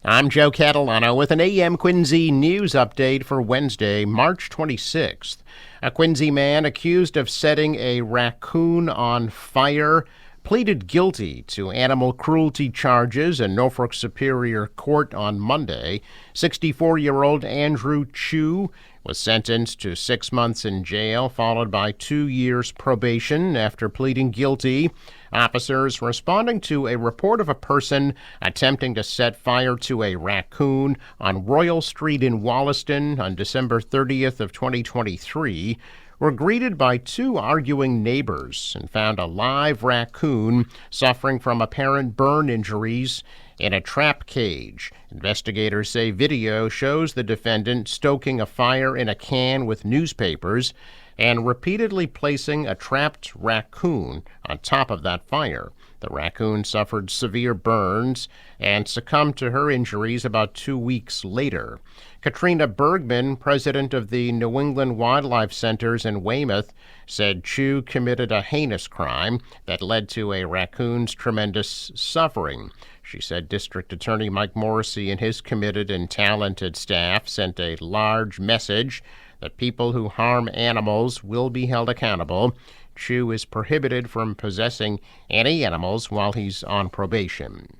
I'm Joe Catalano with an AM Quincy news update for Wednesday, March 26th. A Quincy man accused of setting a raccoon on fire pleaded guilty to animal cruelty charges in Norfolk Superior Court on Monday. 64-year-old Andrew Chu was sentenced to 6 months in jail, followed by 2 years probation after pleading guilty. Officers responding to a report of a person attempting to set fire to a raccoon on Royal Street in Wollaston on December 30th of 2023 were greeted by two arguing neighbors and found a live raccoon suffering from apparent burn injuries in a trap cage. Investigators say video shows the defendant stoking a fire in a can with newspapers and repeatedly placing a trapped raccoon on top of that fire. The raccoon suffered severe burns and succumbed to her injuries about 2 weeks later. Katrina Bergman, president of the New England Wildlife Centers in Weymouth, said Chu committed a heinous crime that led to a raccoon's tremendous suffering. She said District Attorney Mike Morrissey and his committed and talented staff sent a large message that people who harm animals will be held accountable. Chu is prohibited from possessing any animals while he's on probation.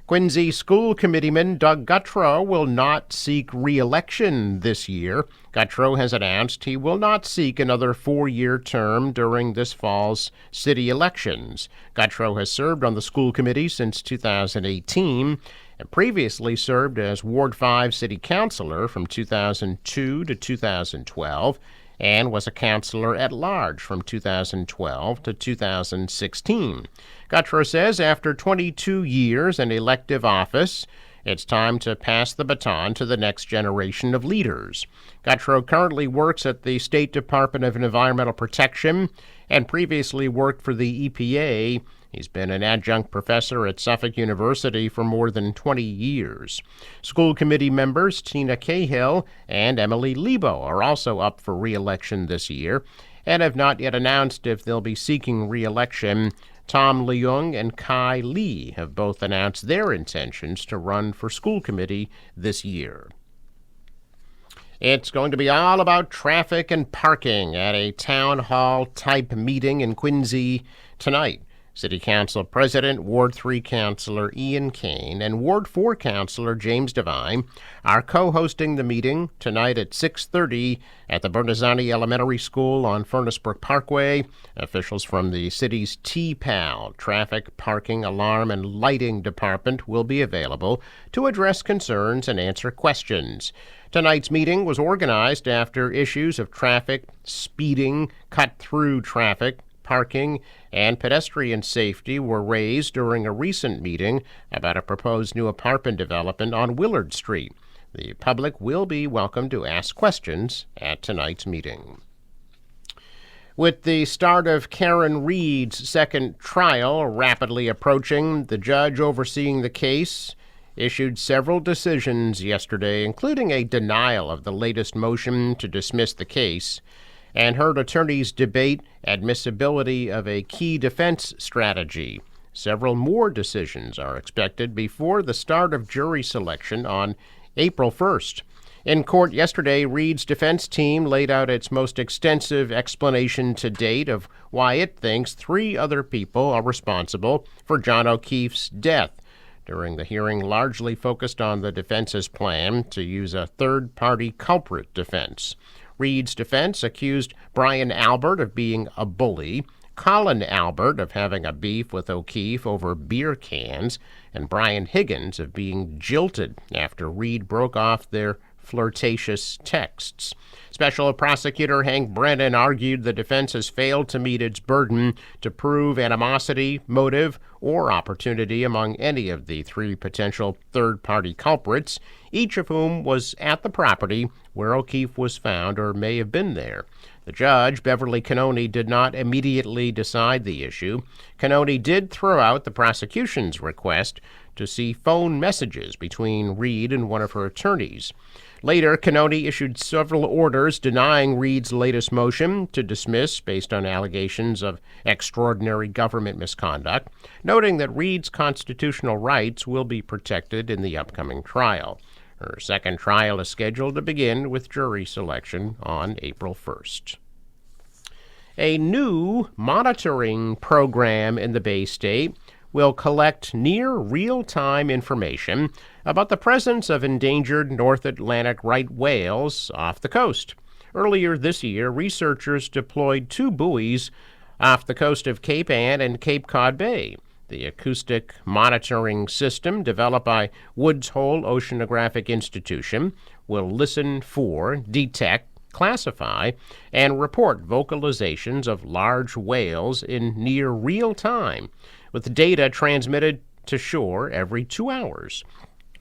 Quincy School Committeeman Doug Guttrow will not seek re-election this year. Guttrow has announced he will not seek another 4-year term during this fall's city elections. Guttrow has served on the school committee since 2018 and previously served as Ward 5 city councilor from 2002 to 2012 and was a councilor at large from 2012 to 2016. Guttrow says after 22 years in elective office, it's time to pass the baton to the next generation of leaders. Guttrow currently works at the State Department of Environmental Protection and previously worked for the EPA. He's been an adjunct professor at Suffolk University for more than 20 years. School committee members Tina Cahill and Emily Lebo are also up for re-election this year and have not yet announced if they'll be seeking re-election. Tom Leung and Kai Lee have both announced their intentions to run for school committee this year. It's going to be all about traffic and parking at a town hall type meeting in Quincy tonight. City Council President, Ward 3 Councilor Ian Kane, and Ward 4 Councilor James Devine are co-hosting the meeting tonight at 6:30 at the Bernazzani Elementary School on Furnace Brook Parkway. Officials from the city's TPAL, Traffic, Parking, Alarm, and Lighting Department will be available to address concerns and answer questions. Tonight's meeting was organized after issues of traffic, speeding, cut-through traffic, parking, and pedestrian safety were raised during a recent meeting about a proposed new apartment development on Willard Street. The public will be welcome to ask questions at tonight's meeting. With the start of Karen Reed's second trial rapidly approaching, the judge overseeing the case issued several decisions yesterday, including a denial of the latest motion to dismiss the case, and heard attorneys debate admissibility of a key defense strategy. Several more decisions are expected before the start of jury selection on April 1st. In court yesterday, Reed's defense team laid out its most extensive explanation to date of why it thinks 3 other people are responsible for John O'Keefe's death. During the hearing, largely focused on the defense's plan to use a third-party culprit defense. Reed's defense accused Brian Albert of being a bully, Colin Albert of having a beef with O'Keefe over beer cans, and Brian Higgins of being jilted after Reed broke off their flirtatious texts. Special prosecutor Hank Brennan argued the defense has failed to meet its burden to prove animosity, motive, or opportunity among any of the 3 potential third-party culprits, each of whom was at the property where O'Keefe was found or may have been there. The judge, Beverly Cannoni, did not immediately decide the issue. Cannoni did throw out the prosecution's request to see phone messages between Reed and one of her attorneys. Later, Cannoni issued several orders denying Reed's latest motion to dismiss based on allegations of extraordinary government misconduct, noting that Reed's constitutional rights will be protected in the upcoming trial. Her second trial is scheduled to begin with jury selection on April 1st. A new monitoring program in the Bay State will collect near real-time information about the presence of endangered North Atlantic right whales off the coast. Earlier this year, researchers deployed 2 buoys off the coast of Cape Ann and Cape Cod Bay. The acoustic monitoring system developed by Woods Hole Oceanographic Institution will listen for, detect, classify, and report vocalizations of large whales in near real time, with data transmitted to shore every 2 hours.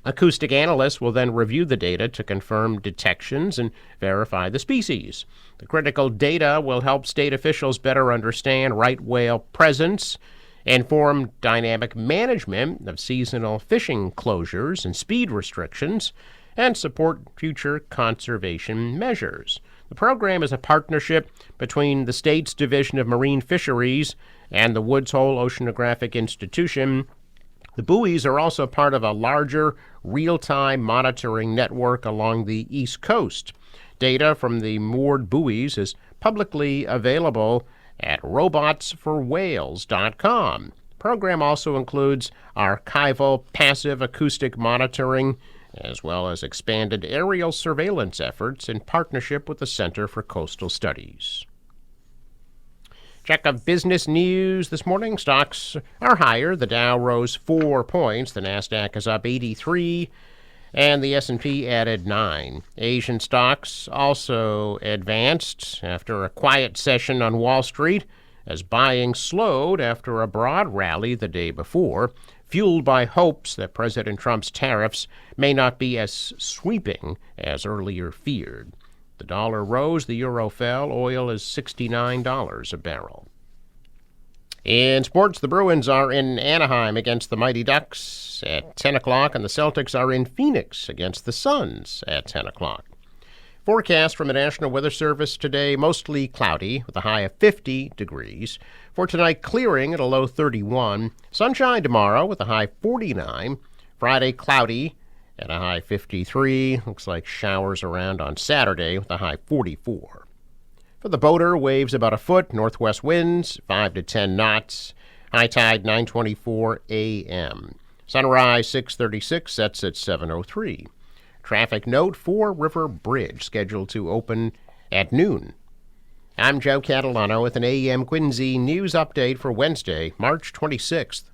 Acoustic analysts will then review the data to confirm detections and verify the species. The critical data will help state officials better understand right whale presence, inform dynamic management of seasonal fishing closures and speed restrictions, and support future conservation measures. The program is a partnership between the state's Division of Marine Fisheries and the Woods Hole Oceanographic Institution. The buoys are also part of a larger real-time monitoring network along the East Coast. Data from the moored buoys is publicly available at robotsforwhales.com. The program also includes archival passive acoustic monitoring, as well as expanded aerial surveillance efforts in partnership with the Center for Coastal Studies. Check of business news this morning. Stocks are higher. The Dow rose 4 points. The Nasdaq is up 83, and the S&P added 9. Asian stocks also advanced after a quiet session on Wall Street, as buying slowed after a broad rally the day before, fueled by hopes that President Trump's tariffs may not be as sweeping as earlier feared. The dollar rose, the euro fell, oil is $69 a barrel. In sports, the Bruins are in Anaheim against the Mighty Ducks at 10 o'clock, and the Celtics are in Phoenix against the Suns at 10 o'clock. Forecast from the National Weather Service today, mostly cloudy with a high of 50 degrees. For tonight, clearing at a low 31. Sunshine tomorrow with a high 49. Friday, cloudy at a high 53. Looks like showers around on Saturday with a high 44. For the boater, waves about a foot, northwest winds 5 to 10 knots. High tide 9:24 a.m. Sunrise 6:36, sets at 7:03. Traffic note: Fore River Bridge scheduled to open at noon. I'm Joe Catalano with an AM Quincy news update for Wednesday, March 26th.